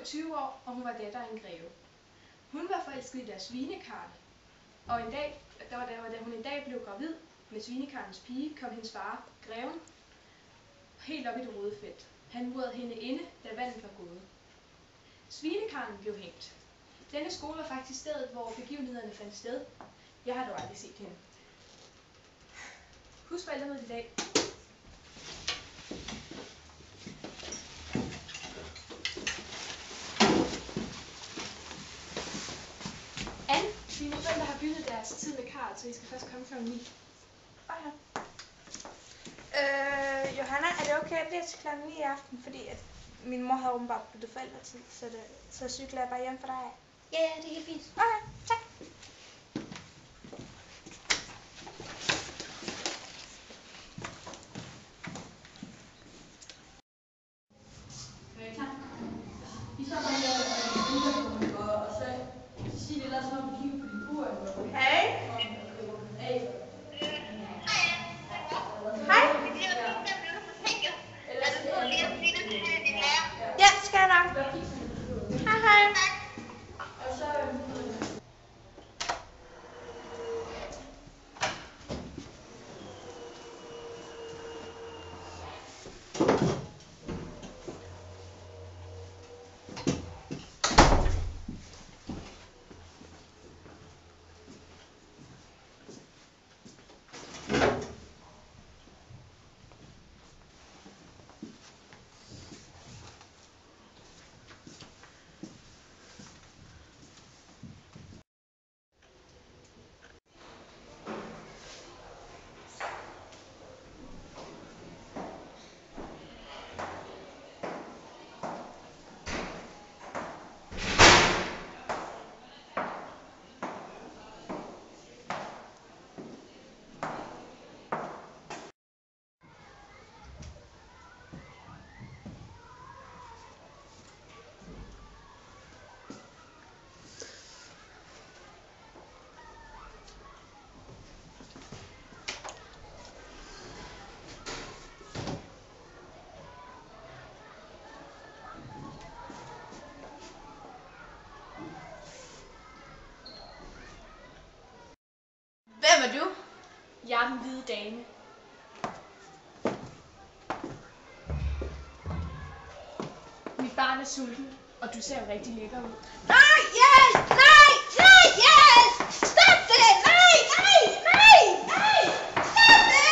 20 år, og hun var datter af en greve. Hun var forelsket i deres svinekarl, og en dag, da hun en dag blev gravid med svinekarlens pige, kom hendes far, greven, helt op i det røde felt. Han murede hende inde, da vandet var gået. Svinekarlen blev hængt. Denne skole var faktisk stedet, hvor begivenhederne fandt sted. Jeg har dog aldrig set hende. Husk forældremødet i dag. Anne, dine forældre har byttet deres tid med Karl, så I skal først komme kl. 9. Okay. Johanna, er det okay, at jeg bliver til kl. 9 i aften, fordi at min mor havde åbenbart byttet forældretid, så cykler jeg bare hjem for dig? Ja, det er helt fint. Okay, tak. I så bare jeg og så sige det der som om vi kigger på din bur. Hej. Ja, skal jeg nok. Hej, hej. Og så Hvem er du? Jeg er den hvide dame. Mit barn er sulten, og du ser jo rigtig lækker ud. Nej, yes! Nej, nej, yes! Stop det! Nej, nej, nej, nej! Stop det!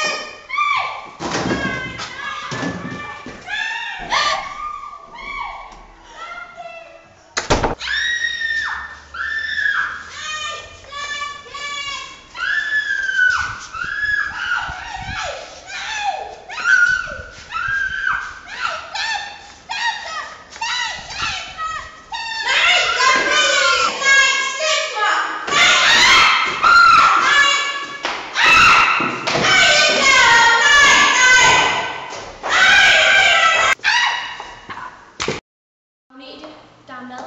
Der er mad.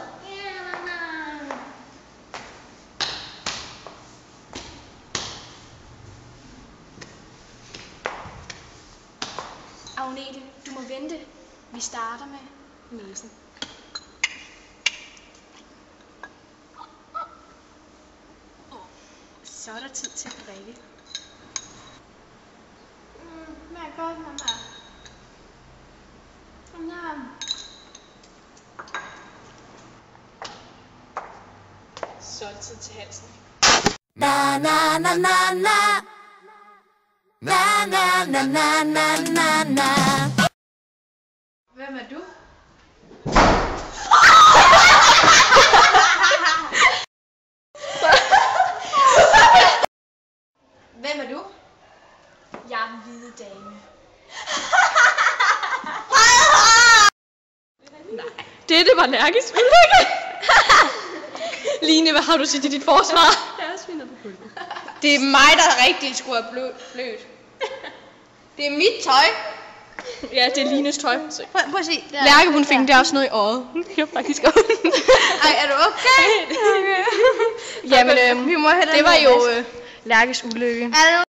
Agnete, du må vente. Vi starter med næsen. Så er der tid til at drikke. Smager godt, mamma. Kom her. Så er det tid til halsen. Na na na na na na na na na na na na. Hvem er du? Hvem er du? Jeg er den hvide dame. Dette var Lærkes ulykke. Line, hvad har du til dit forsvar? Jeg er svinet på pulten. Det er mig, der rigtig skulle have blødt. Det er mit tøj. Ja, det er Lines tøj. Prøv at se. Lærke, hun fik der også noget i øjet. Hun kigger faktisk op. Ej, er du okay? Jamen, Vi må det var jo Lærkes ulykke. Er du